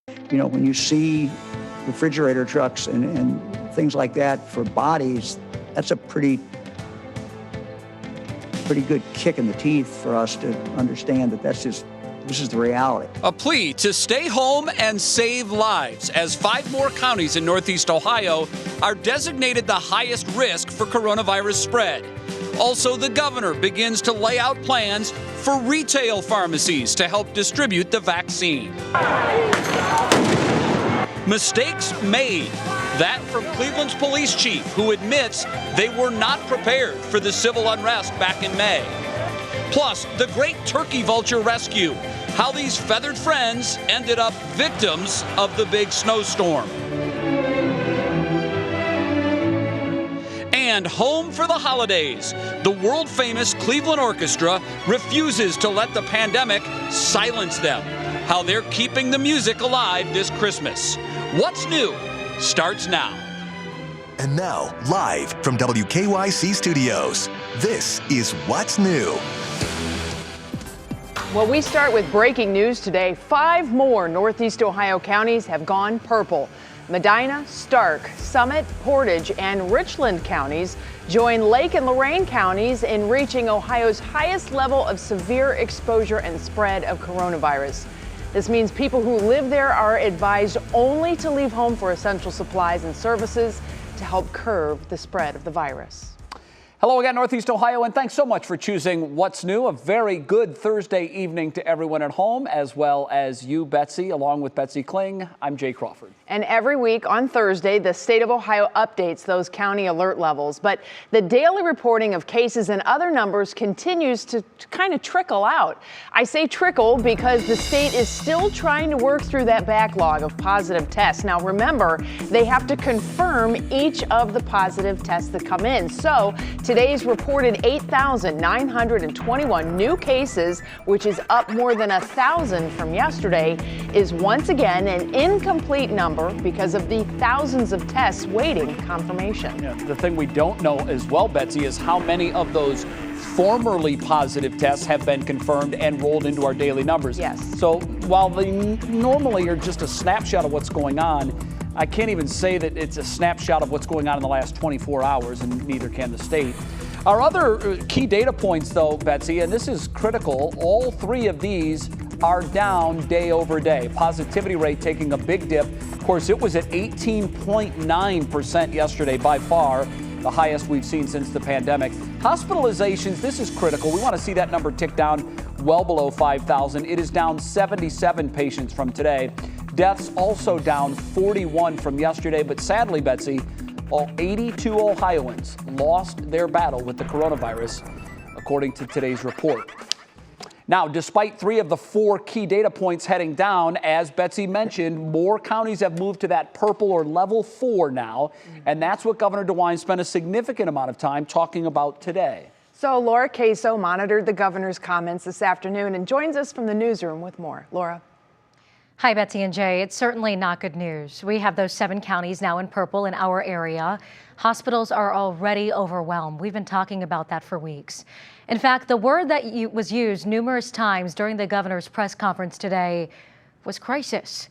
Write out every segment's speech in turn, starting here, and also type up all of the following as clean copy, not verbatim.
You know, when you see refrigerator trucks and things like that for bodies, that's a pretty good kick in the teeth for us to understand that this is the reality. A plea to stay home and save lives as 5 more counties in Northeast Ohio are designated the highest risk for coronavirus spread. Also, the governor begins to lay out plans for retail pharmacies to help distribute the vaccine. Mistakes made. That from Cleveland's police chief, who admits they were not prepared for the civil unrest back in May. Plus, the Great Turkey Vulture Rescue, how these feathered friends ended up victims of the big snowstorm. And home for the holidays, the world-famous Cleveland Orchestra refuses to let the pandemic silence them, how they're keeping the music alive this Christmas. What's new starts now. And now, live from WKYC Studios, this is What's New. Well, we start with breaking news today. 5 more Northeast Ohio counties have gone purple. Medina, Stark, Summit, Portage, and Richland counties join Lake and Lorain counties in reaching Ohio's highest level of severe exposure and spread of coronavirus. This means people who live there are advised only to leave home for essential supplies and services to help curb the spread of the virus. Hello again, Northeast Ohio, and thanks so much for choosing What's New. A very good Thursday evening to everyone at home, as well as you, Betsy, along with Betsy Kling. I'm Jay Crawford. And every week on Thursday, the state of Ohio updates those county alert levels. But the daily reporting of cases and other numbers continues to kind of trickle out. I say trickle because the state is still trying to work through that backlog of positive tests. Now, remember, they have to confirm each of the positive tests that come in. So today's reported 8,921 new cases, which is up more than 1,000 from yesterday, is once again an incomplete number because of the thousands of tests waiting confirmation. Yeah, the thing we don't know as well, Betsy, is how many of those formerly positive tests have been confirmed and rolled into our daily numbers. Yes. So while they normally are just a snapshot of what's going on, I can't even say that it's a snapshot of what's going on in the last 24 hours, and neither can the state. Our other key data points, though, Betsy, and this is critical, all 3 of these are down day over day. Positivity rate taking a big dip. Of course, it was at 18.9% yesterday, by far the highest we've seen since the pandemic. Hospitalizations, this is critical. We want to see that number tick down well below 5,000. It is down 77 patients from today. Deaths also down 41 from yesterday, but sadly, Betsy, all 82 Ohioans lost their battle with the coronavirus, according to today's report. Now, despite 3 of the 4 key data points heading down, as Betsy mentioned, more counties have moved to that purple or level 4 now, and that's what Governor DeWine spent a significant amount of time talking about today. So Laura Caso monitored the governor's comments this afternoon and joins us from the newsroom with more. Laura. Hi, Betsy and Jay. It's certainly not good news. We have those 7 counties now in purple in our area. Hospitals are already overwhelmed. We've been talking about that for weeks. In fact, the word that was used numerous times during the governor's press conference today was crisis.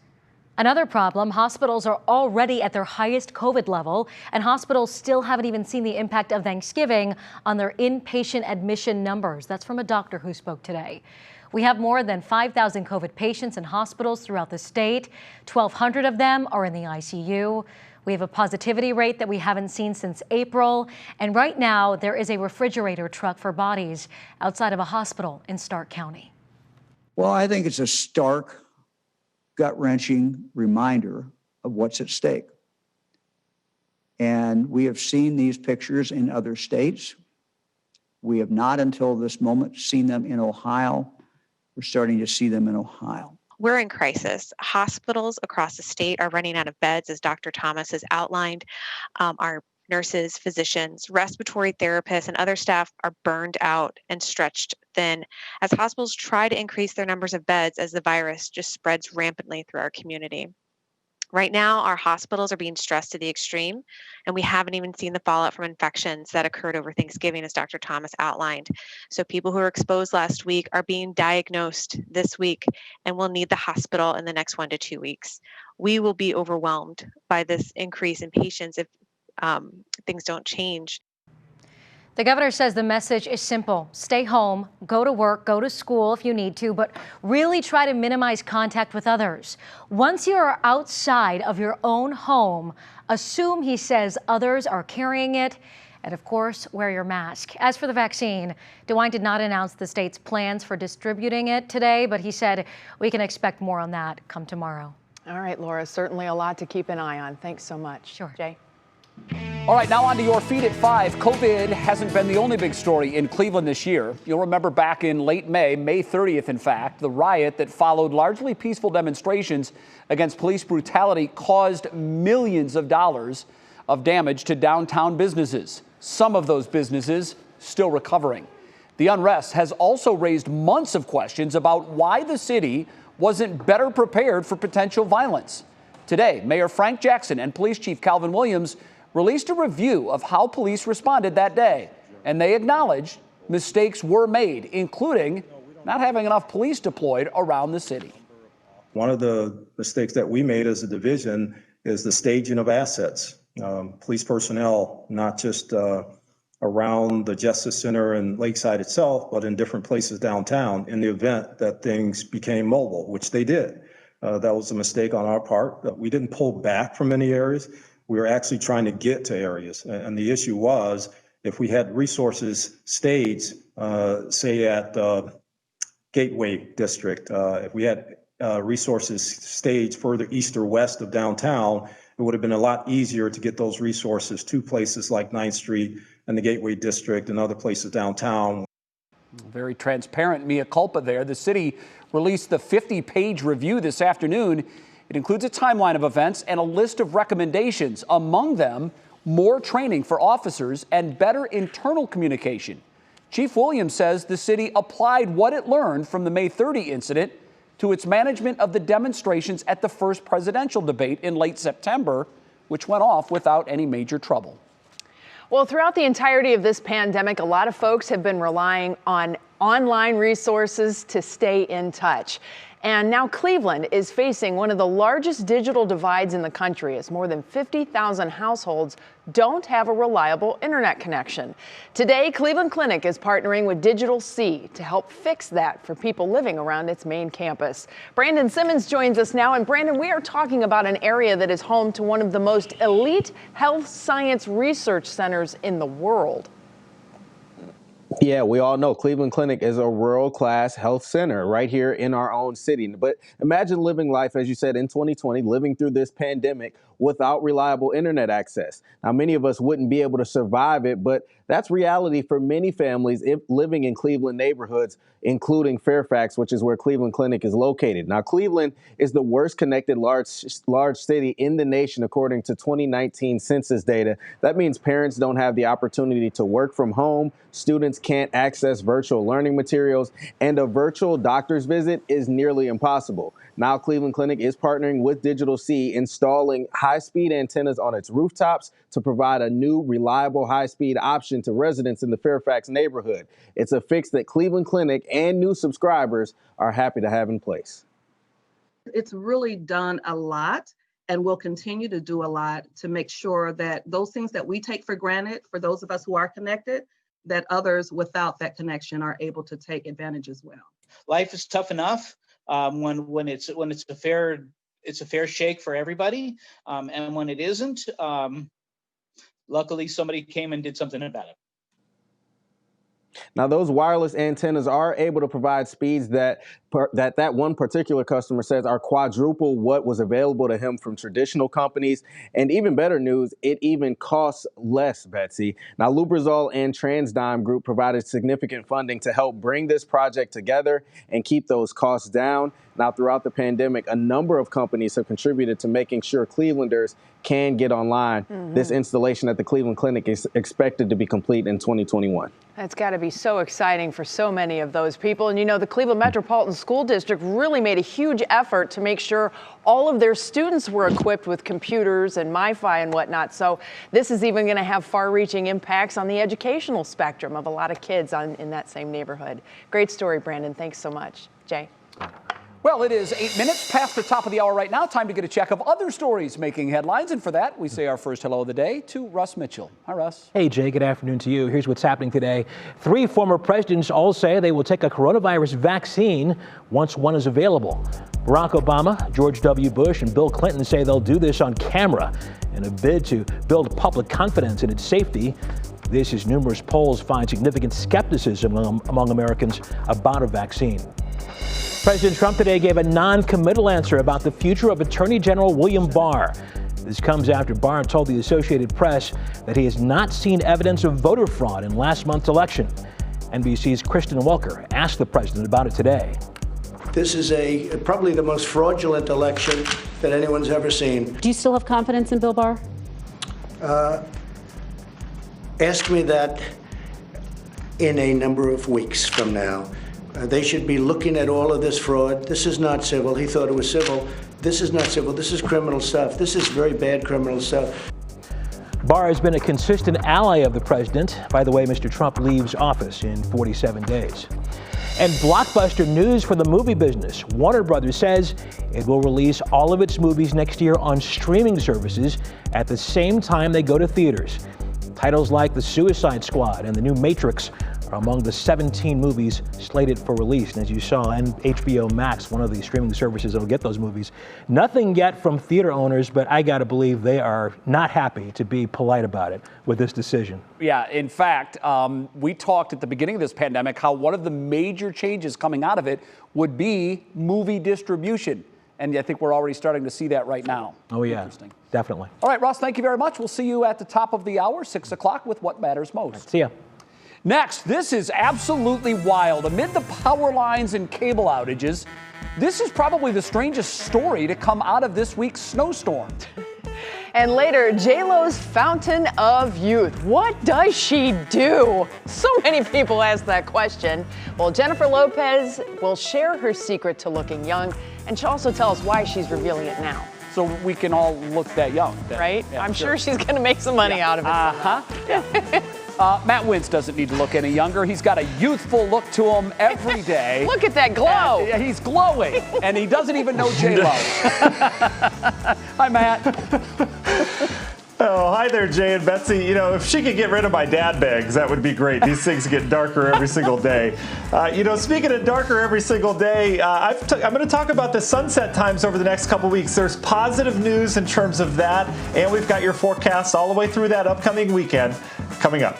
Another problem, hospitals are already at their highest COVID level, and hospitals still haven't even seen the impact of Thanksgiving on their inpatient admission numbers. That's from a doctor who spoke today. We have more than 5,000 COVID patients in hospitals throughout the state. 1,200 of them are in the ICU. We have a positivity rate that we haven't seen since April. And right now, there is a refrigerator truck for bodies outside of a hospital in Stark County. Well, I think it's a stark, gut-wrenching reminder of what's at stake. And we have seen these pictures in other states. We have not until this moment seen them in Ohio. We're starting to see them in Ohio. We're in crisis. Hospitals across the state are running out of beds, as Dr. Thomas has outlined. Our nurses, physicians, respiratory therapists, and other staff are burned out and stretched thin as hospitals try to increase their numbers of beds as the virus just spreads rampantly through our community. Right now, our hospitals are being stressed to the extreme, and we haven't even seen the fallout from infections that occurred over Thanksgiving, as Dr. Thomas outlined. So people who were exposed last week are being diagnosed this week and will need the hospital in the next 1 to 2 weeks. We will be overwhelmed by this increase in patients if things don't change. The governor says the message is simple. Stay home, go to work, go to school if you need to, but really try to minimize contact with others. Once you are outside of your own home, assume, he says, others are carrying it. And of course, wear your mask. As for the vaccine, DeWine did not announce the state's plans for distributing it today, but he said we can expect more on that come tomorrow. All right, Laura, certainly a lot to keep an eye on. Thanks so much. Sure. Jay? All right, now on to your feed at 5. COVID hasn't been the only big story in Cleveland this year. You'll remember back in late May 30th, in fact, the riot that followed largely peaceful demonstrations against police brutality caused millions of dollars of damage to downtown businesses. Some of those businesses still recovering. The unrest has also raised months of questions about why the city wasn't better prepared for potential violence. Today, Mayor Frank Jackson and Police Chief Calvin Williams released a review of how police responded that day, and they acknowledged mistakes were made, including not having enough police deployed around the city. One of the mistakes that we made as a division is the staging of assets. Police personnel, not just around the Justice Center and Lakeside itself, but in different places downtown in the event that things became mobile, which they did. That was a mistake on our part. We didn't pull back from many areas. We were actually trying to get to areas. And the issue was, if we had resources staged, say at Gateway District, if we had resources staged further east or west of downtown, it would have been a lot easier to get those resources to places like 9th Street and the Gateway District and other places downtown. Very transparent mea culpa there. The city released the 50-page review this afternoon. It includes a timeline of events and a list of recommendations. Among them, more training for officers and better internal communication. Chief Williams says the city applied what it learned from the May 30 incident to its management of the demonstrations at the first presidential debate in late September, which went off without any major trouble. Well, throughout the entirety of this pandemic, a lot of folks have been relying on online resources to stay in touch. And now Cleveland is facing one of the largest digital divides in the country, as more than 50,000 households don't have a reliable internet connection. Today, Cleveland Clinic is partnering with Digital C to help fix that for people living around its main campus. Brandon Simmons joins us now. And Brandon, we are talking about an area that is home to one of the most elite health science research centers in the world. Yeah, we all know Cleveland Clinic is a world-class health center right here in our own city. But imagine living life, as you said, in 2020, living through this pandemic without reliable internet access. Now, many of us wouldn't be able to survive it, but that's reality for many families living in Cleveland neighborhoods, including Fairfax, which is where Cleveland Clinic is located. Now, Cleveland is the worst connected large city in the nation, according to 2019 census data. That means parents don't have the opportunity to work from home, students can't access virtual learning materials, and a virtual doctor's visit is nearly impossible. Now, Cleveland Clinic is partnering with Digital C, installing high-speed antennas on its rooftops to provide a new, reliable, high-speed option to residents in the Fairfax neighborhood. It's a fix that Cleveland Clinic and new subscribers are happy to have in place. It's really done a lot and will continue to do a lot to make sure that those things that we take for granted, for those of us who are connected, that others without that connection are able to take advantage as well. Life is tough enough when it's a fair shake for everybody, and when it isn't, luckily somebody came and did something about it. Now, those wireless antennas are able to provide speeds that one particular customer says are quadruple what was available to him from traditional companies. And even better news, it even costs less, Betsy. Now, Lubrizol and TransDigm Group provided significant funding to help bring this project together and keep those costs down. Now, throughout the pandemic, a number of companies have contributed to making sure Clevelanders can get online. This installation at the Cleveland Clinic is expected to be complete in 2021. That's got to be so exciting for so many of those people. And you know, the Cleveland Metropolitan School District really made a huge effort to make sure all of their students were equipped with computers and MiFi and whatnot. So this is even going to have far-reaching impacts on the educational spectrum of a lot of kids in that same neighborhood. Great story, Brandon. Thanks so much. Jay. Well, it is 8 minutes past the top of the hour right now. Time to get a check of other stories making headlines. And for that, we say our first hello of the day to Russ Mitchell. Hi, Russ. Hey, Jay. Good afternoon to you. Here's what's happening today. 3 former presidents all say they will take a coronavirus vaccine once one is available. Barack Obama, George W. Bush, and Bill Clinton say they'll do this on camera in a bid to build public confidence in its safety. This, as numerous polls find significant skepticism among Americans about a vaccine. President Trump today gave a non-committal answer about the future of Attorney General William Barr. This comes after Barr told the Associated Press that he has not seen evidence of voter fraud in last month's election. NBC's Kristen Welker asked the president about it today. This is probably the most fraudulent election that anyone's ever seen. Do you still have confidence in Bill Barr? Ask me that in a number of weeks from now. They should be looking at all of this fraud. This is not civil. He thought it was civil. This is not civil. This is criminal stuff. This is very bad criminal stuff. Barr has been a consistent ally of the president. By the way, Mr. Trump leaves office in 47 days. And blockbuster news for the movie business. Warner Brothers says it will release all of its movies next year on streaming services at the same time they go to theaters. Titles like The Suicide Squad and The New Matrix are among the 17 movies slated for release. And as you saw, and HBO Max, one of the streaming services that will get those movies. Nothing yet from theater owners, but I got to believe they are not happy, to be polite about it, with this decision. Yeah, in fact, we talked at the beginning of this pandemic how one of the major changes coming out of it would be movie distribution. And I think we're already starting to see that right now. Oh, yeah. Interesting. Definitely. All right, Ross, thank you very much. We'll see you at the top of the hour, 6 o'clock, with What Matters Most. See ya. Next, this is absolutely wild. Amid the power lines and cable outages, this is probably the strangest story to come out of this week's snowstorm. And later, J-Lo's fountain of youth. What does she do? So many people ask that question. Well, Jennifer Lopez will share her secret to looking young, and she'll also tell us why she's revealing it now. So we can all look that young. Right? Yeah, I'm sure she's going to make some money out of it. Yeah. Matt Wintz doesn't need to look any younger. He's got a youthful look to him every day. Look at that glow. He's glowing, and he doesn't even know J-Lo. Hi, Matt. Oh, hi there, Jay and Betsy. You know, if she could get rid of my dad bags, that would be great. These things get darker every single day. Speaking of darker every single day, I'm going to talk about the sunset times over the next couple weeks. There's positive news in terms of that, and we've got your forecast all the way through that upcoming weekend coming up.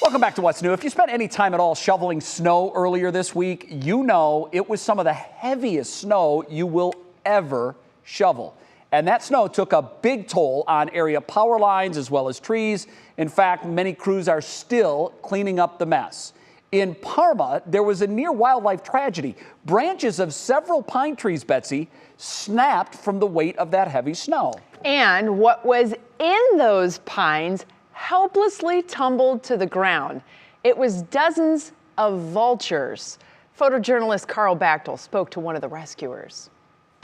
Welcome back to What's New. If you spent any time at all shoveling snow earlier this week, you know it was some of the heaviest snow you will ever shovel. And that snow took a big toll on area power lines as well as trees. In fact, many crews are still cleaning up the mess. In Parma, there was a near wildlife tragedy. Branches of several pine trees, Betsy, snapped from the weight of that heavy snow. And what was in those pines helplessly tumbled to the ground. It was dozens of vultures. Photojournalist Carl Bachtel spoke to one of the rescuers.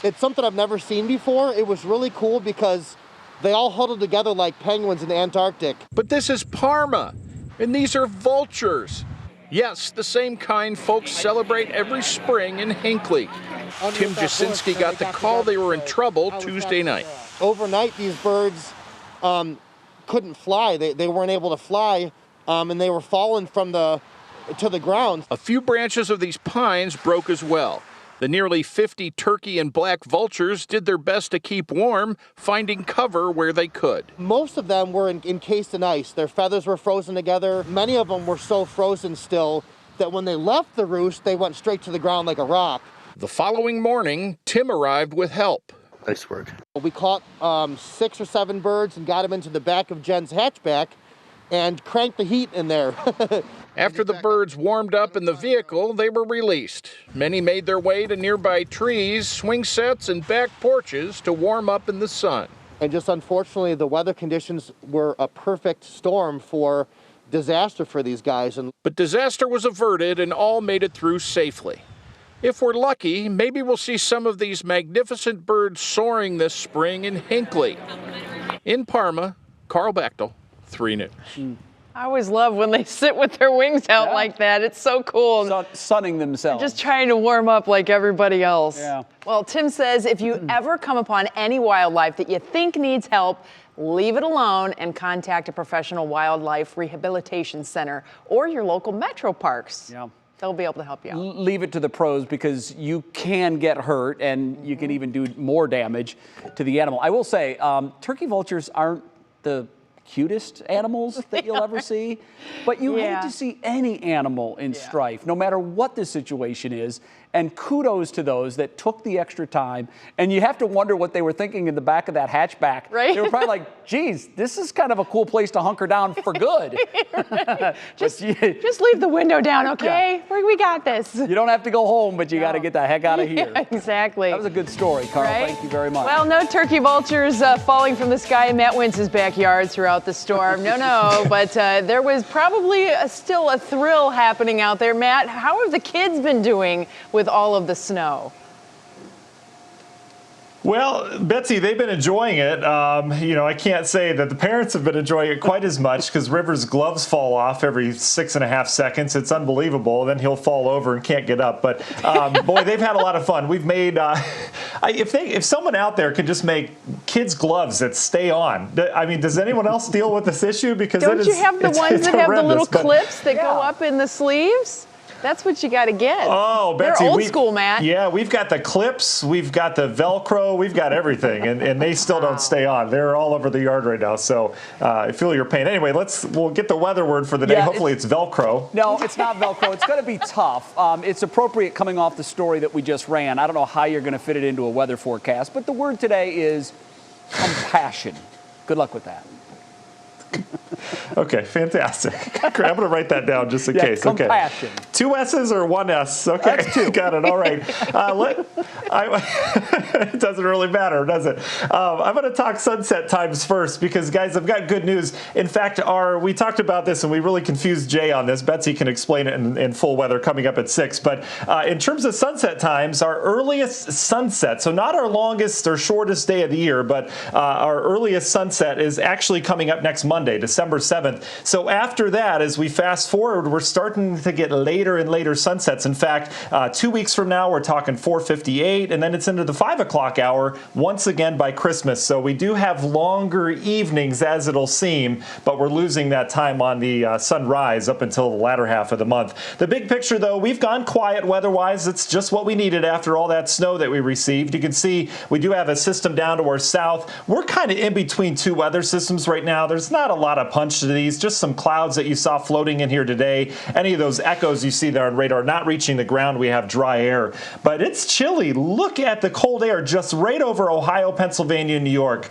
It's something I've never seen before. It was really cool because they all huddled together like penguins in the Antarctic. But this is Parma, and these are vultures. Yes, the same kind folks celebrate every spring in Hinckley. Tim Jasinski got the call they were in trouble Tuesday night. Overnight, these birds couldn't fly. They weren't able to fly, and they were falling to the ground. A few branches of these pines broke as well. The nearly 50 turkey and black vultures did their best to keep warm, finding cover where they could. Most of them were encased in ice. Their feathers were frozen together. Many of them were so frozen still that when they left the roost, they went straight to the ground like a rock. The following morning, Tim arrived with help. Nice work. We caught 6 or 7 birds and got them into the back of Jen's hatchback and cranked the heat in there. After the birds warmed up in the vehicle, they were released. Many made their way to nearby trees, swing sets, and back porches to warm up in the sun. And just unfortunately, the weather conditions were a perfect storm for disaster for these guys. But disaster was averted and all made it through safely. If we're lucky, maybe we'll see some of these magnificent birds soaring this spring in Hinckley. In Parma, Carl Bechtel, 3 News. I always love when they sit with their wings out like that. It's so cool. Sunning themselves. Just trying to warm up like everybody else. Yeah. Well, Tim says if you ever come upon any wildlife that you think needs help, leave it alone and contact a professional wildlife rehabilitation center or your local metro parks. Yeah. They'll be able to help you out. Leave it to the pros because you can get hurt and you can even do more damage to the animal. I will say, turkey vultures aren't the cutest animals that you'll ever see, but you hate to see any animal in strife, no matter what the situation is. And kudos to those that took the extra time. And you have to wonder what they were thinking in the back of that hatchback. Right? They were probably like, geez, this is kind of a cool place to hunker down for good. Just leave the window down, okay? We got this. You don't have to go home, but you got to get the heck out of here. Yeah, exactly. That was a good story, Carl. Right? Thank you very much. Well, no turkey vultures falling from the sky in Matt Wentz's backyard throughout the storm. No, but there was probably still a thrill happening out there. Matt, how have the kids been doing with all of the snow? Well, Betsy, they've been enjoying it. I can't say that the parents have been enjoying it quite as much because Rivers' gloves fall off every 6.5 seconds. It's unbelievable. Then he'll fall over and can't get up. But boy, they've had a lot of fun. We've made if someone out there could just make kids' gloves that stay on. I mean, does anyone else deal with this issue? Because don't you have the ones that have the little clips that go up in the sleeves? That's what you got to get. Oh, Betsy, they're old school, Matt. Yeah, we've got the clips, we've got the Velcro, we've got everything, and they still don't stay on. They're all over the yard right now, so I feel your pain. Anyway, we'll get the weather word for the day. Hopefully it's Velcro. No, it's not Velcro. It's going to be tough. It's appropriate coming off the story that we just ran. I don't know how you're going to fit it into a weather forecast, but the word today is compassion. Good luck with that. Okay, fantastic. I'm going to write that down just in case. Compassion. Okay. 2 S's or 1 S? Okay, that's 2. Got it. All right. It doesn't really matter, does it? I'm going to talk sunset times first because, guys, I've got good news. In fact, we talked about this and we really confused Jay on this. Betsy can explain it in full weather coming up at 6. But in terms of sunset times, our earliest sunset, so not our longest or shortest day of the year, but our earliest sunset is actually coming up next Monday, December 7th. So after that, as we fast forward, we're starting to get later and later sunsets. In fact, 2 weeks from now, we're talking 4:58, and then it's into the 5 o'clock hour once again by Christmas. So we do have longer evenings as it'll seem, but we're losing that time on the sunrise up until the latter half of the month. The big picture, though, we've gone quiet weather-wise. It's just what we needed after all that snow that we received. You can see we do have a system down to our south. We're kind of in between 2 weather systems right now. There's not a lot of punch to these, just some clouds that you saw floating in here today. Any of those echoes you see there on radar not reaching the ground, we have dry air. But it's chilly. Look at the cold air just right over Ohio, Pennsylvania, and New York.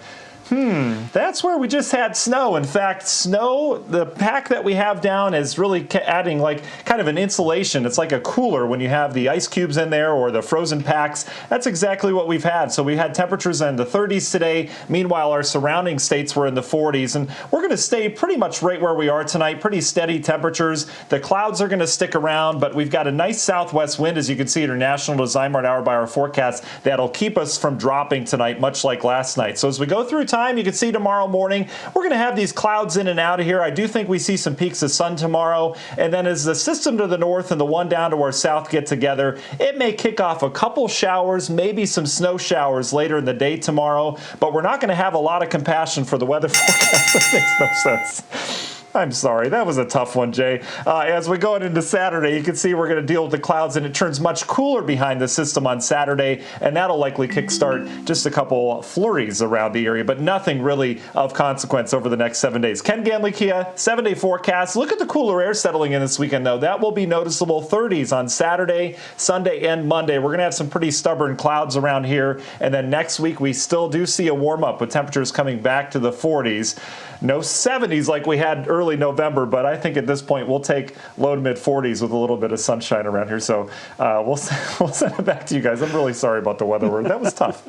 That's where we just had snow. In fact, snow, the pack that we have down is really adding like kind of an insulation. It's like a cooler when you have the ice cubes in there or the frozen packs. That's exactly what we've had. So we had temperatures in the 30s today. Meanwhile, our surrounding states were in the 40s. And we're going to stay pretty much right where we are tonight. Pretty steady temperatures. The clouds are going to stick around, but we've got a nice southwest wind, as you can see at our National Design Mart hour by our forecast, that'll keep us from dropping tonight, much like last night. So as we go through time, you can see tomorrow morning, we're going to have these clouds in and out of here. I do think we see some peaks of sun tomorrow. And then as the system to the north and the one down to our south get together, it may kick off a couple showers, maybe some snow showers later in the day tomorrow. But we're not going to have a lot of compassion for the weather forecast. That makes no sense. I'm sorry. That was a tough one, Jay. As we go into Saturday, you can see we're going to deal with the clouds, and it turns much cooler behind the system on Saturday, and that'll likely kickstart just a couple flurries around the area, but nothing really of consequence over the next 7 days. Ken Ganley Kia, 7-day forecast. Look at the cooler air settling in this weekend, though. That will be noticeable. 30s on Saturday, Sunday, and Monday. We're going to have some pretty stubborn clouds around here, and then next week we still do see a warm-up with temperatures coming back to the 40s. No 70s like we had early November, but I think at this point we'll take low to mid 40s with a little bit of sunshine around here. So we'll send it back to you guys. I'm really sorry about the weather word. That was tough.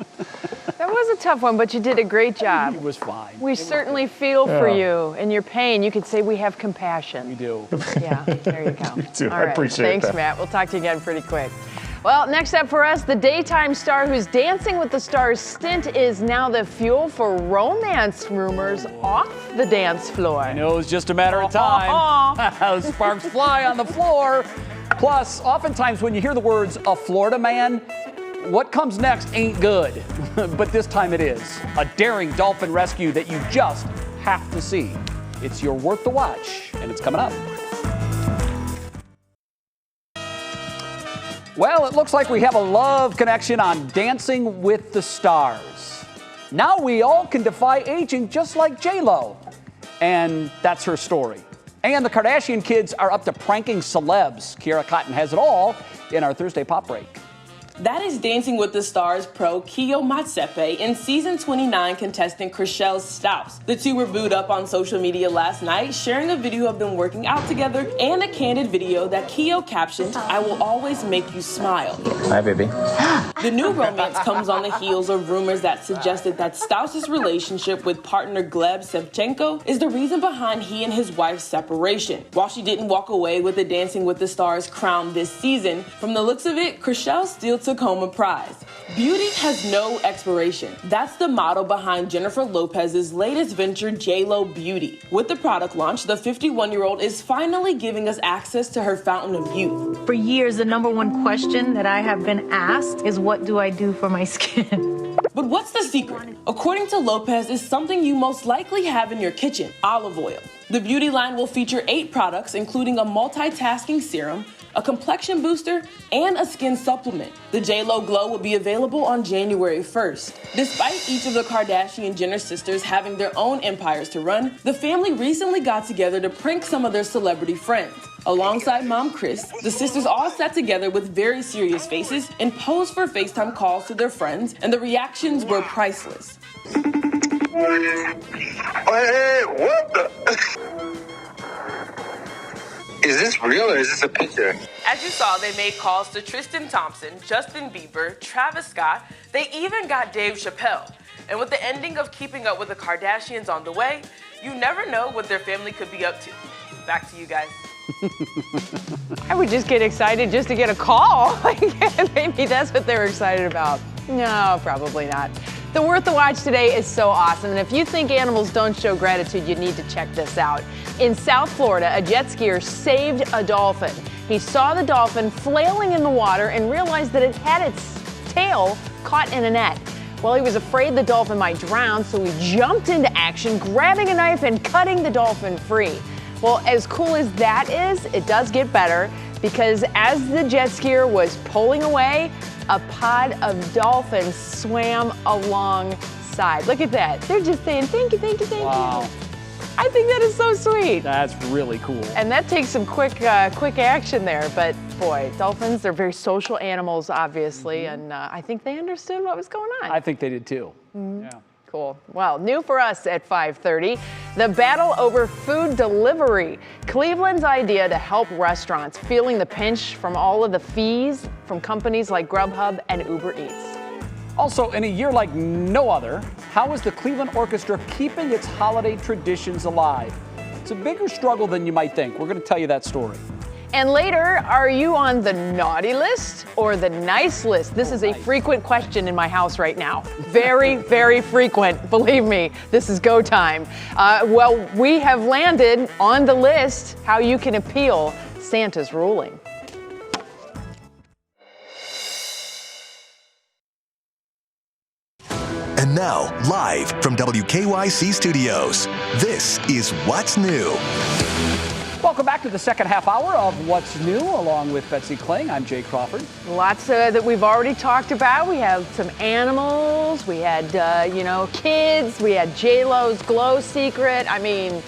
That was a tough one, but you did a great job. It was fine. We certainly feel for you and your pain. You could say we have compassion. We do. Yeah, there you go. Me too. All I right. appreciate Thanks, that. Matt. We'll talk to you again pretty quick. Well, next up for us, the daytime star who's Dancing with the Stars stint is now the fuel for romance rumors off the dance floor. I know, it's just a matter of time. Sparks fly on the floor. Plus, oftentimes when you hear the words a Florida man, what comes next ain't good. But this time it is. A daring dolphin rescue that you just have to see. It's your worth the watch, and it's coming up. Well, it looks like we have a love connection on Dancing with the Stars. Now we all can defy aging just like J-Lo. And that's her story. And the Kardashian kids are up to pranking celebs. Kiera Cotton has it all in our Thursday Pop Break. That is Dancing with the Stars pro Kiyo Matsepe and season 29 contestant Chrishell Stause. The two were booed up on social media last night, sharing a video of them working out together and a candid video that Kiyo captioned, "I will always make you smile." Hi, baby. The new romance comes on the heels of rumors that suggested that Stause's relationship with partner Gleb Sevchenko is the reason behind he and his wife's separation. While she didn't walk away with the Dancing with the Stars crown this season, from the looks of it, Chrishell still took home a prize. Beauty has no expiration. That's the motto behind Jennifer Lopez's latest venture, JLo Beauty. With the product launch, the 51-year-old is finally giving us access to her fountain of youth. For years, the number one question that I have been asked is, what do I do for my skin? But what's the secret? According to Lopez, it's something you most likely have in your kitchen: olive oil. The beauty line will feature 8 products, including a multitasking serum, a complexion booster, and a skin supplement. The JLo Glow will be available on January 1st. Despite each of the Kardashian-Jenner sisters having their own empires to run, the family recently got together to prank some of their celebrity friends. Alongside mom Kris, the sisters all sat together with very serious faces and posed for FaceTime calls to their friends, and the reactions were priceless. Hey, what the? Is this real or is this a picture? As you saw, they made calls to Tristan Thompson, Justin Bieber, Travis Scott. They even got Dave Chappelle. And with the ending of Keeping Up with the Kardashians on the way, you never know what their family could be up to. Back to you guys. I would just get excited just to get a call. Maybe that's what they're excited about. No, probably not. The Worth the Watch today is so awesome, and if you think animals don't show gratitude, you need to check this out. In South Florida, a jet skier saved a dolphin. He saw the dolphin flailing in the water and realized that it had its tail caught in a net. Well, he was afraid the dolphin might drown, so he jumped into action, grabbing a knife and cutting the dolphin free. Well, as cool as that is, it does get better, because as the jet skier was pulling away, a pod of dolphins swam alongside. Look at that. They're just saying, thank you, thank you, thank you. I think that is so sweet. That's really cool. And that takes some quick action there. But boy, dolphins, they're very social animals, obviously. And I think they understood what was going on. I think they did too. Yeah. Cool. Well, new for us at 5:30, the battle over food delivery. Cleveland's idea to help restaurants feeling the pinch from all of the fees from companies like Grubhub and Uber Eats. Also, in a year like no other, how is the Cleveland Orchestra keeping its holiday traditions alive? It's a bigger struggle than you might think. We're going to tell you that story. And later, are you on the naughty list or the nice list? This is a frequent question in my house right now. Very, very frequent. Believe me, this is go time. Well, we have landed on the list how you can appeal Santa's ruling. And now, live from WKYC Studios, this is What's New. Welcome back to the second half hour of What's New, along with Betsy Kling. I'm Jay Crawford. Lots that we've already talked about. We have some animals. We had, kids. We had J-Lo's Glow Secret. I mean,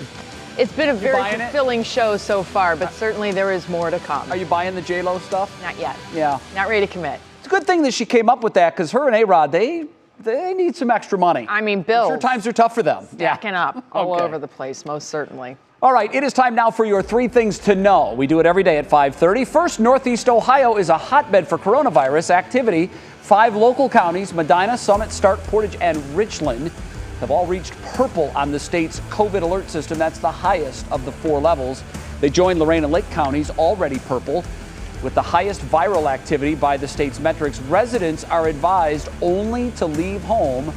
it's been a very fulfilling show so far, but certainly there is more to come. Are you buying the J-Lo stuff? Not yet. Yeah. Not ready to commit. It's a good thing that she came up with that, because her and A-Rod, they need some extra money. I mean, Bill. I'm sure times are tough for them. Stacking up all over the place, most certainly. All right, it is time now for your 3 things to know. We do it every day at 5:30. First, Northeast Ohio is a hotbed for coronavirus activity. 5 local counties, Medina, Summit, Stark, Portage, and Richland, have all reached purple on the state's COVID alert system. That's the highest of the 4 levels. They join Lorain and Lake counties, already purple. With the highest viral activity by the state's metrics, residents are advised only to leave home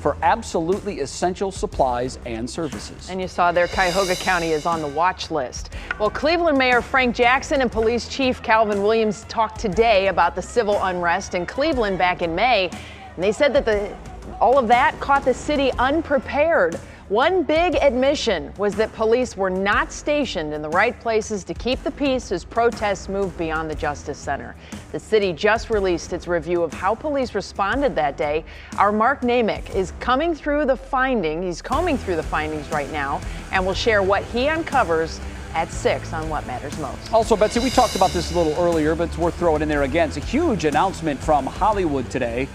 for absolutely essential supplies and services. And you saw there Cuyahoga County is on the watch list. Well, Cleveland Mayor Frank Jackson and Police Chief Calvin Williams talked today about the civil unrest in Cleveland back in May. And they said that all of that caught the city unprepared. One big admission was that police were not stationed in the right places to keep the peace as protests moved beyond the Justice Center. The city just released its review of how police responded that day. Our Mark Namick is coming through the findings. He's combing through the findings right now and will share what he uncovers at 6 on What Matters Most. Also, Betsy, we talked about this a little earlier, but it's worth throwing in there again. It's a huge announcement from Hollywood today.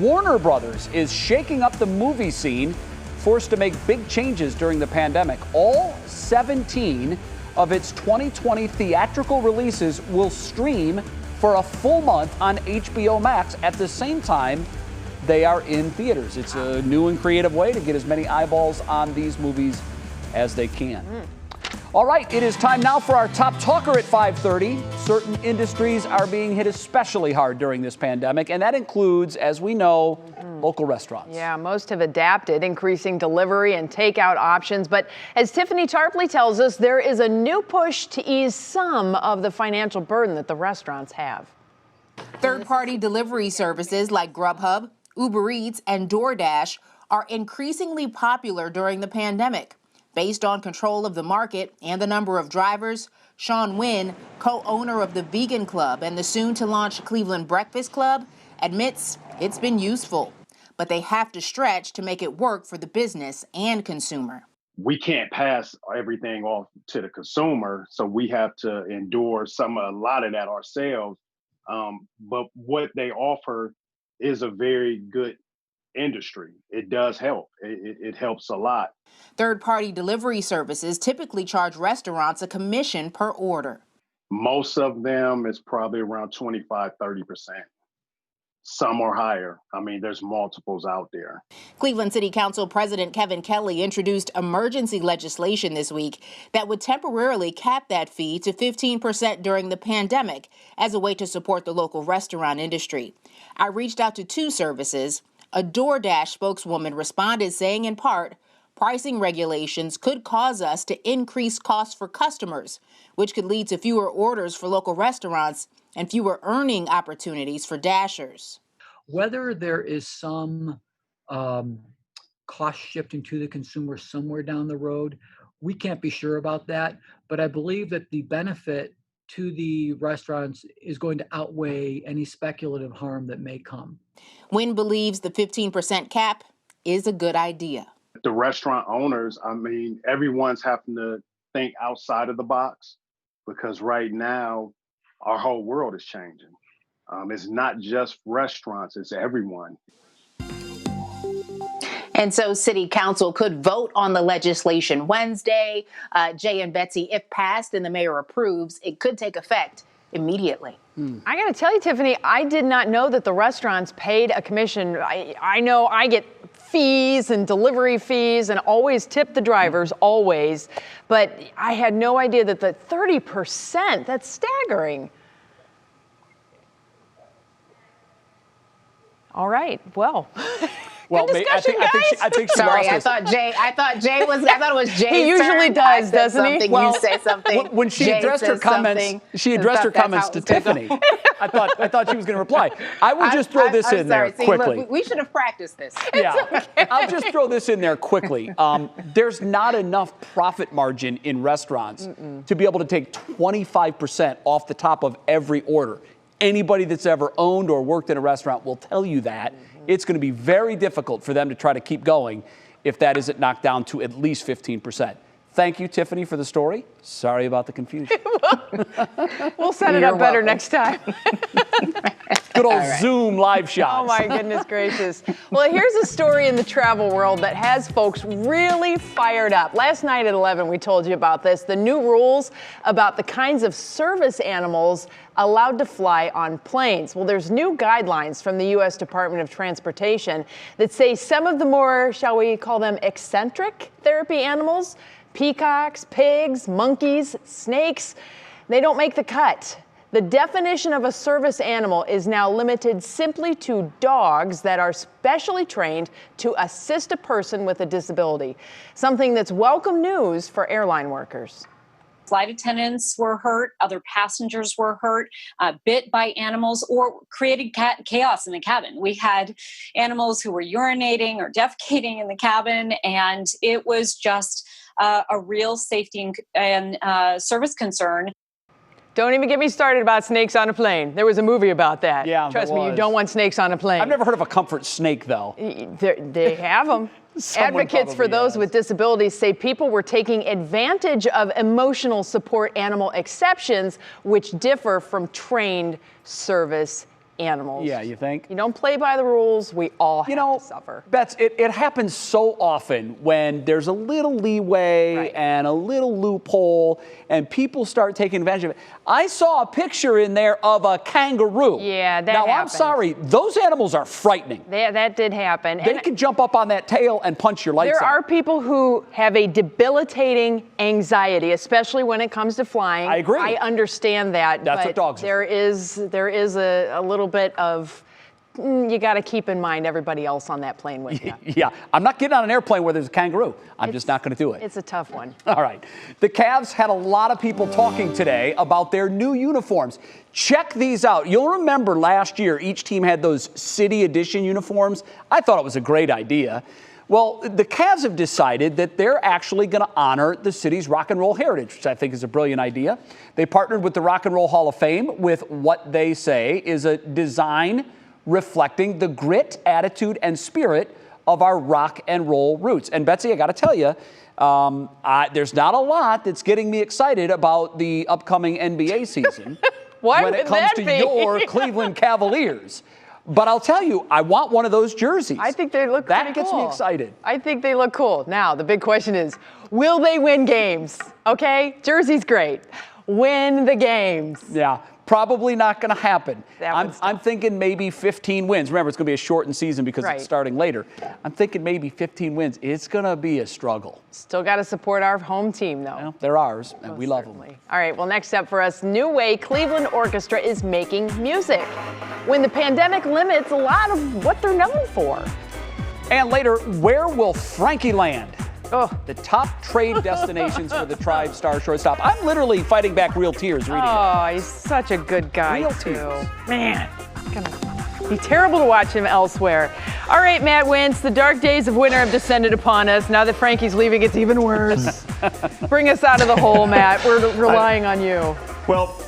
Warner Brothers is shaking up the movie scene, forced to make big changes during the pandemic. All 17 of its 2020 theatrical releases will stream for a full month on HBO Max at the same time they are in theaters. It's a new and creative way to get as many eyeballs on these movies as they can. All right, it is time now for our top talker at 5:30. Certain industries are being hit especially hard during this pandemic, and that includes, as we know, local restaurants. Yeah, most have adapted, increasing delivery and takeout options. But as Tiffany Tarpley tells us, there is a new push to ease some of the financial burden that the restaurants have. Third-party delivery services like Grubhub, Uber Eats, and DoorDash are increasingly popular during the pandemic. Based on control of the market and the number of drivers, Sean Wynn, co-owner of the Vegan Club and the soon-to-launch Cleveland Breakfast Club, admits it's been useful, but they have to stretch to make it work for the business and consumer. We can't pass everything off to the consumer, so we have to endure a lot of that ourselves. But what they offer is a very good industry. It does help. It helps a lot. Third-party delivery services typically charge restaurants a commission per order. Most of them is probably around 25, 30%. Some are higher. I mean, there's multiples out there. Cleveland City Council President Kevin Kelly introduced emergency legislation this week that would temporarily cap that fee to 15% during the pandemic as a way to support the local restaurant industry. I reached out to 2 services. A DoorDash spokeswoman responded saying, in part, pricing regulations could cause us to increase costs for customers, which could lead to fewer orders for local restaurants and fewer earning opportunities for Dashers. Whether there is some cost shifting to the consumer somewhere down the road, we can't be sure about that. But I believe that the benefit to the restaurants is going to outweigh any speculative harm that may come. Wynn believes the 15% cap is a good idea. The restaurant owners, I mean, everyone's having to think outside of the box because right now our whole world is changing. It's not just restaurants, it's everyone. And so City Council could vote on the legislation Wednesday. Jay and Betsy, if passed and the mayor approves, it could take effect immediately. I got to tell you, Tiffany, I did not know that the restaurants paid a commission. I know I get fees and delivery fees and always tip the drivers, always. But I had no idea that the 30%, that's staggering. All right, well. Well, good discussion, I think she Sorry, lost I thought it was Jay's He usually turn. does, I said doesn't he? something, Well, you say something. When she Jay addressed her says comments, something. she addressed her That's comments how to it was gonna Tiffany. I thought she was going to reply. I will just throw this in there See, quickly. Look, we should have practiced this. Yeah, I'll just throw this in there quickly. There's not enough profit margin in restaurants to be able to take 25% off the top of every order. Anybody that's ever owned or worked in a restaurant will tell you that. It's going to be very difficult for them to try to keep going if that isn't knocked down to at least 15%. Thank you, Tiffany, for the story. Sorry about the confusion. We'll set it up better next time. Good old Zoom live shots. Oh my goodness gracious. Well, here's a story in the travel world that has folks really fired up. Last night at 11, we told you about this, the new rules about the kinds of service animals allowed to fly on planes. Well, there's new guidelines from the U.S. Department of Transportation that say some of the more, shall we call them, eccentric therapy animals, peacocks, pigs, monkeys, snakes, they don't make the cut. The definition of a service animal is now limited simply to dogs that are specially trained to assist a person with a disability, something that's welcome news for airline workers. Flight attendants were hurt, other passengers were hurt, bit by animals, or created chaos in the cabin. We had animals who were urinating or defecating in the cabin, and it was just a real safety and service concern. Don't even get me started about snakes on a plane. There was a movie about that. Yeah, Trust me, you don't want snakes on a plane. I've never heard of a comfort snake, though. They have them. Advocates for those with disabilities say people were taking advantage of emotional support animal exceptions, which differ from trained service animals. Yeah, you think? You don't play by the rules, we all have to suffer. Bets, it happens so often when there's a little leeway and a little loophole and people start taking advantage of it. I saw a picture in there of a kangaroo. Yeah, that Now, happened. I'm sorry, those animals are frightening. That did happen. They can jump up on that tail and punch your lights out. There are people who have a debilitating anxiety, especially when it comes to flying. I agree. I understand that. That's but what dogs are. There is a little bit of, you got to keep in mind everybody else on that plane with you. Yeah, I'm not getting on an airplane where there's a kangaroo. I'm just not going to do it. It's a tough one. All right. The Cavs had a lot of people talking today about their new uniforms. Check these out. You'll remember last year, each team had those City Edition uniforms. I thought it was a great idea. Well, the Cavs have decided that they're actually going to honor the city's rock and roll heritage, which I think is a brilliant idea. They partnered with the Rock and Roll Hall of Fame with what they say is a design reflecting the grit, attitude, and spirit of our rock and roll roots. And Betsy, I got to tell you, there's not a lot that's getting me excited about the upcoming NBA season Why when would it comes that to be? your Cleveland Cavaliers. But I'll tell you, I want one of those jerseys. I think they look That pretty gets cool. me excited. I think they look cool. Now, the big question is, will they win games? Okay, jersey's great. Win the games. Yeah, probably not going to happen. I'm thinking maybe 15 wins. Remember, it's going to be a shortened season because it's starting later. I'm thinking maybe 15 wins. It's going to be a struggle. Still got to support our home team, though. Well, they're ours, and we love them. All right, well, next up for us, New Way Cleveland Orchestra is making music. When the pandemic limits a lot of what they're known for. And later, where will Frankie land? The top trade destinations for the Tribe star shortstop. I'm literally fighting back real tears reading it. Oh, he's such a good guy, Real too. tears. Man, it's gonna be terrible to watch him elsewhere. All right, Matt Wentz, the dark days of winter have descended upon us. Now that Frankie's leaving, it's even worse. Bring us out of the hole, Matt. We're relying on you. Well,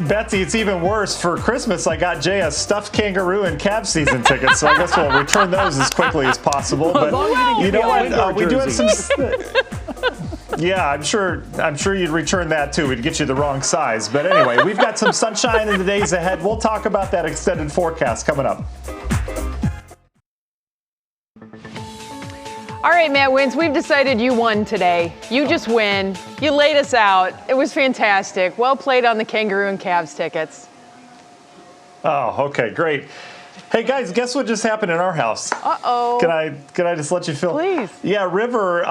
Betsy, it's even worse. For Christmas, I got Jay a stuffed kangaroo and Cavs season tickets, so I guess we'll return those as quickly as possible. Well, as long as you didn't you give know me a what? Lindor We do have some. jersey. Yeah, I'm sure you'd return that too. We'd get you the wrong size. But anyway, we've got some sunshine in the days ahead. We'll talk about that extended forecast coming up. All right, Matt Wentz, we've decided you won today. You just win. You laid us out. It was fantastic. Well played on the Kangaroo and Cavs tickets. Oh, okay, great. Hey guys, guess what just happened in our house? Uh-oh. Can I just let you feel? Please. Yeah, River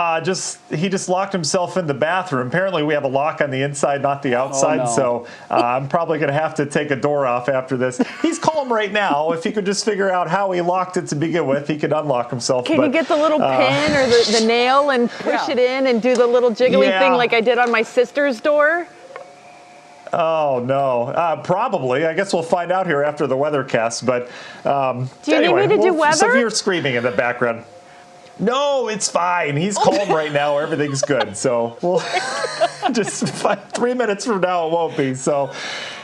he just locked himself in the bathroom. Apparently we have a lock on the inside, not the outside. Oh, no. So I'm probably going to have to take a door off after this. He's calm right now. If he could just figure out how he locked it to begin with, he could unlock himself. Can you get the little pin or the nail and push it in and do the little jiggly thing like I did on my sister's door? Oh, no. Probably. I guess we'll find out here after the weathercast. But do you need me to do weather? Severe screaming in the background. No, it's fine. He's calm right now. Everything's good. So we'll just 3 minutes from now, it won't be. So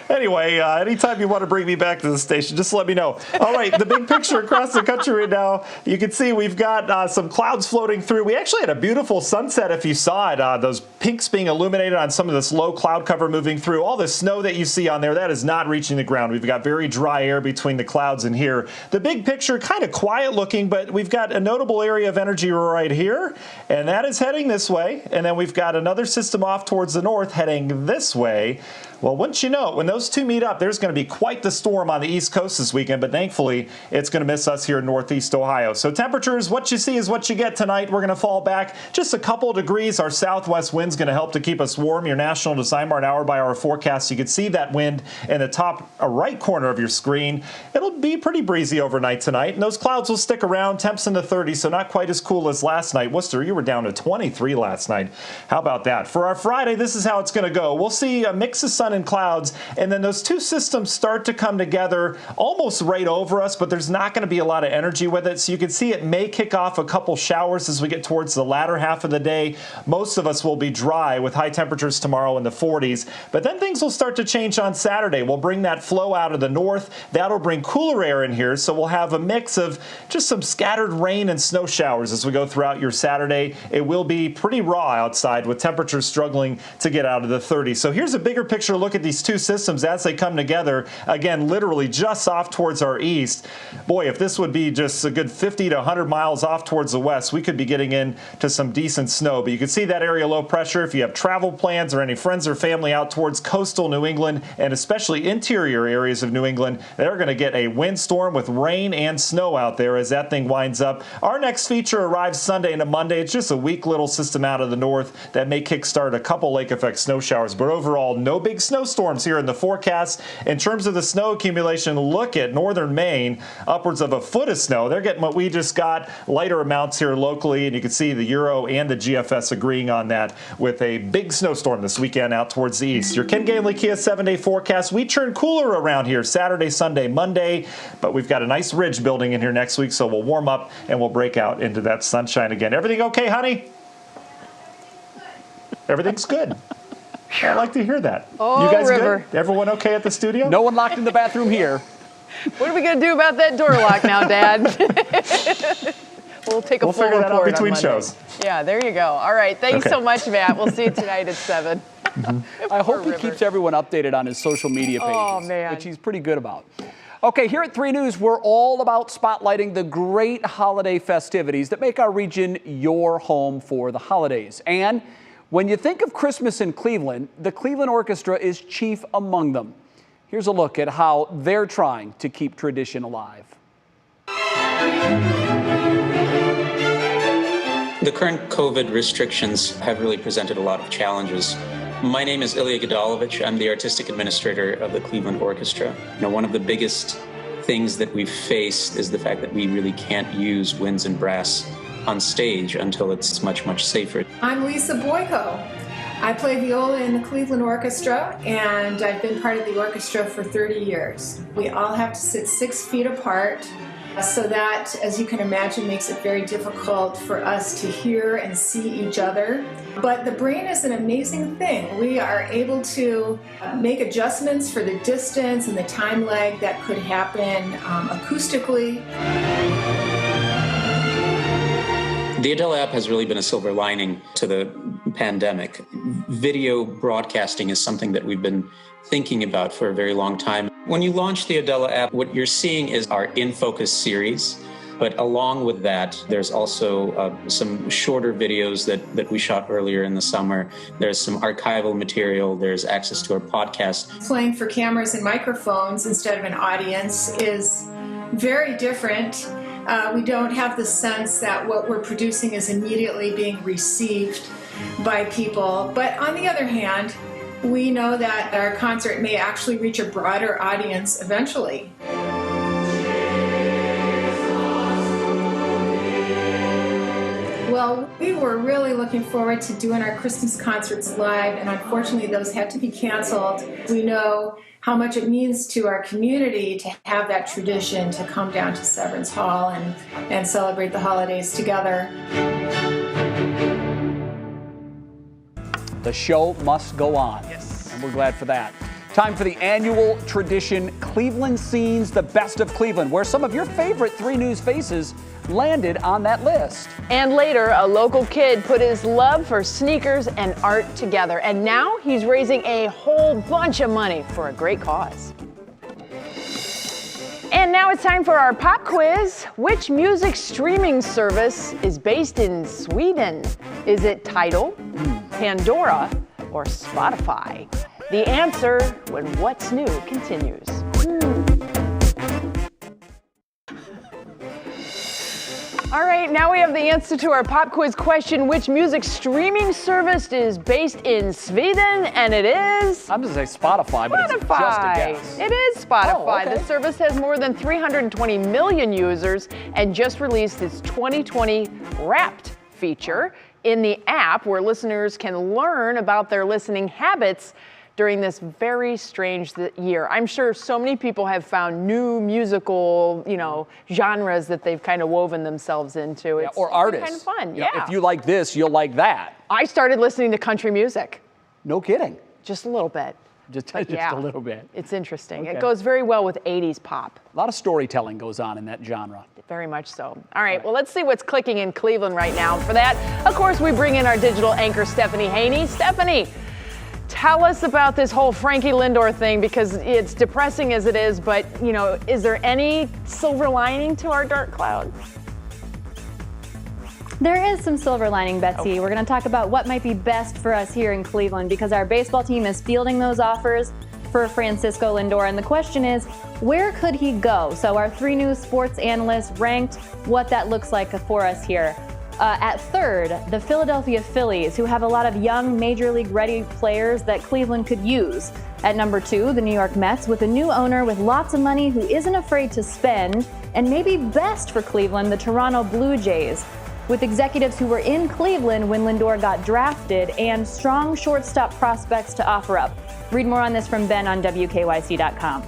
Anyway, anytime you want to bring me back to the station, just let me know. All right, the big picture across the country right now, you can see we've got some clouds floating through. We actually had a beautiful sunset if you saw it. Those pinks being illuminated on some of this low cloud cover moving through. All the snow that you see on there, that is not reaching the ground. We've got very dry air between the clouds and here. The big picture, kind of quiet looking, but we've got a notable area of energy right here, and that is heading this way. And then we've got another system off towards the north heading this way. Well, wouldn't you know it, when those two meet up, there's going to be quite the storm on the East Coast this weekend, but thankfully, it's going to miss us here in Northeast Ohio. So temperatures, what you see is what you get tonight. We're going to fall back just a couple degrees. Our southwest wind's going to help to keep us warm. Your National Design Mart hour-by-hour forecast, you can see that wind in the top right corner of your screen. It'll be pretty breezy overnight tonight, and those clouds will stick around. Temps in the 30s, so not quite as cool as last night. Worcester, you were down to 23 last night. How about that? For our Friday, this is how it's going to go. We'll see a mix of sun and clouds, and then those two systems start to come together almost right over us, but there's not going to be a lot of energy with it. So you can see it may kick off a couple showers as we get towards the latter half of the day. Most of us will be dry with high temperatures tomorrow in the 40s, but then things will start to change on Saturday. We'll bring that flow out of the north. That'll bring cooler air in here, so we'll have a mix of just some scattered rain and snow showers as we go throughout your Saturday. It will be pretty raw outside with temperatures struggling to get out of the 30s. So here's a bigger picture look at these two systems as they come together. Again, literally just off towards our east. Boy, if this would be just a good 50 to 100 miles off towards the west, we could be getting into some decent snow. But you can see that area low pressure. If you have travel plans or any friends or family out towards coastal New England and especially interior areas of New England, they're going to get a windstorm with rain and snow out there as that thing winds up. Our next feature arrives Sunday into Monday. It's just a weak little system out of the north that may kickstart a couple lake effect snow showers, but overall no big snowstorms here in the forecast. In terms of the snow accumulation, look at northern Maine, upwards of a foot of snow. They're getting what we just got, lighter amounts here locally, and you can see the Euro and the GFS agreeing on that with a big snowstorm this weekend out towards the east. Your Ken Gainley Kia 7-day forecast. We turn cooler around here Saturday, Sunday, Monday, but we've got a nice ridge building in here next week, so we'll warm up and we'll break out into that sunshine again. Everything okay, honey? Everything's good. I like to hear that. Oh, you guys River. good? Everyone okay at the studio? No one locked in the bathroom here. What are we going to do about that door lock now, Dad? We'll take a full figure that out report between on Monday. shows. Yeah, there you go. All right. Thanks Okay. so much, Matt. We'll see you tonight at 7. I hope he keeps everyone updated on his social media pages, Oh, man. which he's pretty good about. Okay, here at 3 News, we're all about spotlighting the great holiday festivities that make our region your home for the holidays. And when you think of Christmas in Cleveland, the Cleveland Orchestra is chief among them. Here's a look at how they're trying to keep tradition alive. The current COVID restrictions have really presented a lot of challenges. My name is Ilya Gadalovich. I'm the artistic administrator of the Cleveland Orchestra. One of the biggest things that we've faced is the fact that we really can't use winds and brass on stage until it's much, much safer. I'm Lisa Boyko. I play viola in the Cleveland Orchestra, and I've been part of the orchestra for 30 years. We all have to sit 6 feet apart, so that, as you can imagine, makes it very difficult for us to hear and see each other. But the brain is an amazing thing. We are able to make adjustments for the distance and the time lag that could happen acoustically. The Adela app has really been a silver lining to the pandemic. Video broadcasting is something that we've been thinking about for a very long time. When you launch the Adela app, what you're seeing is our In Focus series. But along with that, there's also some shorter videos that we shot earlier in the summer. There's some archival material. There's access to our podcast. Playing for cameras and microphones instead of an audience is very different. We don't have the sense that what we're producing is immediately being received by people. But on the other hand, we know that our concert may actually reach a broader audience eventually. Well, we were really looking forward to doing our Christmas concerts live, and unfortunately those had to be canceled. We know how much it means to our community to have that tradition to come down to Severance Hall and celebrate the holidays together. The show must go on. Yes. And we're glad for that. Time for the annual tradition, Cleveland Scenes, the best of Cleveland, where some of your favorite 3 News faces landed on that list. And later, a local kid put his love for sneakers and art together. And now he's raising a whole bunch of money for a great cause. And now it's time for our pop quiz. Which music streaming service is based in Sweden? Is it Tidal, Pandora, or Spotify? The answer when What's New continues. All right, now we have the answer to our pop quiz question. Which music streaming service is based in Sweden? And it is... I'm going to say Spotify, but it's just a guess. It is Spotify. Oh, okay. The service has more than 320 million users and just released its 2020 Wrapped feature in the app, where listeners can learn about their listening habits during this very strange year. I'm sure so many people have found new musical, genres that they've kind of woven themselves into. It's or artists. Kind of fun, You know, if you like this, you'll like that. I started listening to country music. No kidding. Just a little bit. Just a little bit. It's interesting. Okay. It goes very well with 80s pop. A lot of storytelling goes on in that genre. Very much so. All right, well, let's see what's clicking in Cleveland right now. For that, of course, we bring in our digital anchor, Stephanie Haney. Stephanie, tell us about this whole Frankie Lindor thing, because it's depressing as it is, but, is there any silver lining to our dark cloud? There is some silver lining, Betsy. Okay. We're going to talk about what might be best for us here in Cleveland, because our baseball team is fielding those offers for Francisco Lindor. And the question is, where could he go? So our 3 News sports analysts ranked what that looks like for us here. At third, the Philadelphia Phillies, who have a lot of young Major League ready players that Cleveland could use. At number 2, the New York Mets, with a new owner with lots of money who isn't afraid to spend. And maybe best for Cleveland, the Toronto Blue Jays, with executives who were in Cleveland when Lindor got drafted and strong shortstop prospects to offer up. Read more on this from Ben on WKYC.com.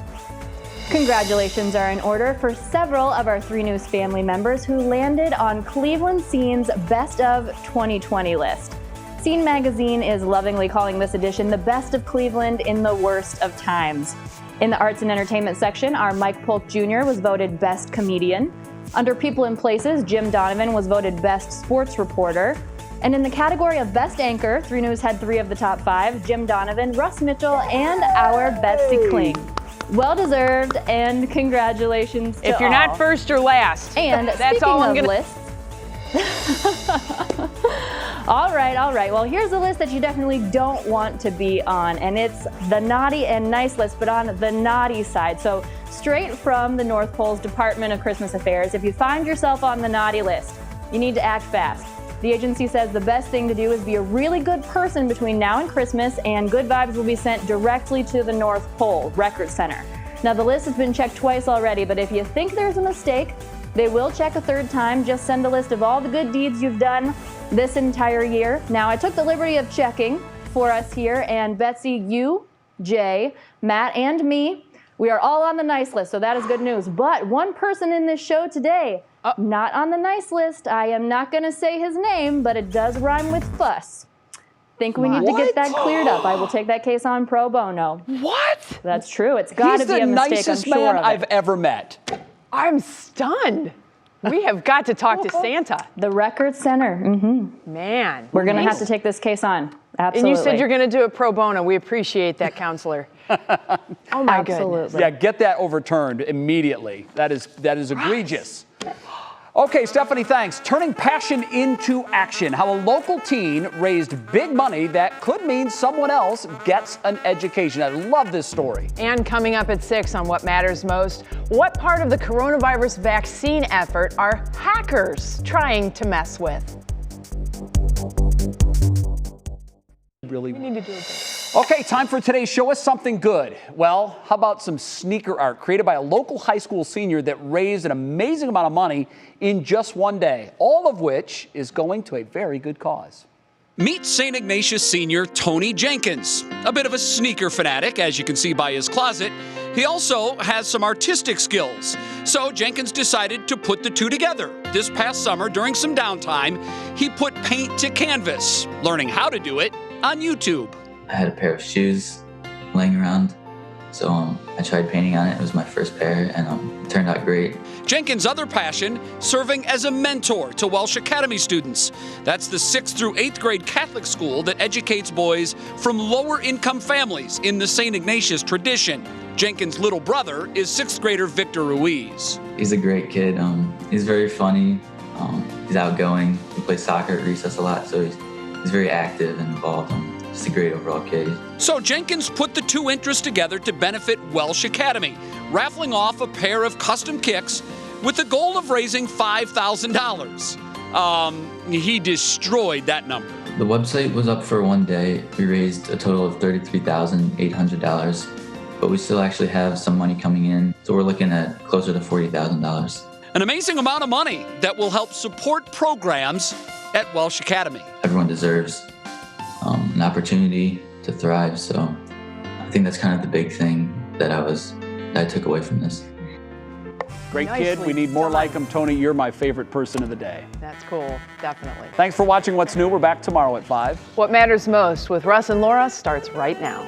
Congratulations are in order for several of our 3 News family members who landed on Cleveland Scene's Best of 2020 list. Scene magazine is lovingly calling this edition the best of Cleveland in the worst of times. In the arts and entertainment section, our Mike Polk Jr. was voted best comedian. Under people and places, Jim Donovan was voted best sports reporter. And in the category of best anchor, 3 News had 3 of the top 5, Jim Donovan, Russ Mitchell, and our Betsy Kling. Well deserved, and congratulations to If you're all. not first or last. And that's all I'm speaking gonna of lists. All right. Well, here's a list that you definitely don't want to be on, and it's the naughty and nice list, but on the naughty side. So straight from the North Pole's Department of Christmas Affairs, if you find yourself on the naughty list, you need to act fast. The agency says the best thing to do is be a really good person between now and Christmas, and good vibes will be sent directly to the North Pole Record Center. Now, the list has been checked twice already, but if you think there's a mistake, they will check a third time. Just send a list of all the good deeds you've done this entire year. Now, I took the liberty of checking for us here, and Betsy, you, Jay, Matt, and me, we are all on the nice list, so that is good news. But one person in this show today, not on the nice list. I am not going to say his name, but it does rhyme with fuss. Think we need to get that cleared up. I will take that case on pro bono. What? That's true. It's got to be a mistake, He's the nicest I'm sure man of I've it. ever met. I'm stunned. We have got to talk to Santa. The Record Center. Mm-hmm. Man. We're going to have to take this case on. Absolutely. And you said you're going to do it pro bono. We appreciate that, counselor. Oh, my goodness. Yeah, get that overturned immediately. That is egregious. Okay, Stephanie, thanks. Turning passion into action. How a local teen raised big money that could mean someone else gets an education. I love this story. And coming up at 6 on What Matters Most, what part of the coronavirus vaccine effort are hackers trying to mess with? Really? We need to do it. Okay, time for today's Show Us Something Good. Well, how about some sneaker art created by a local high school senior that raised an amazing amount of money in just one day, all of which is going to a very good cause. Meet St. Ignatius senior Tony Jenkins, a bit of a sneaker fanatic, as you can see by his closet. He also has some artistic skills. So Jenkins decided to put the two together. This past summer, during some downtime, he put paint to canvas, learning how to do it on YouTube. I had a pair of shoes laying around So I tried painting on it. It was my first pair, and it turned out great. Jenkins' other passion, serving as a mentor to Welsh Academy students. That's the 6th through 8th grade Catholic school that educates boys from lower income families in the St. Ignatius tradition. Jenkins' little brother is 6th grader Victor Ruiz. He's a great kid. He's very funny. He's outgoing. He plays soccer at recess a lot, so he's very active and involved. Just a great overall kid. So Jenkins put the two interests together to benefit Welsh Academy, raffling off a pair of custom kicks with the goal of raising $5,000. He destroyed that number. The website was up for one day. We raised a total of $33,800, but we still actually have some money coming in, so we're looking at closer to $40,000. An amazing amount of money that will help support programs at Welsh Academy. Everyone deserves an opportunity to thrive, so I think that's kind of the big thing that I took away from this. Great kid. We need more like him. Tony, you're my favorite person of the day. That's cool, definitely. Thanks for watching What's New. We're back tomorrow at 5. What Matters Most with Russ and Laura starts right now.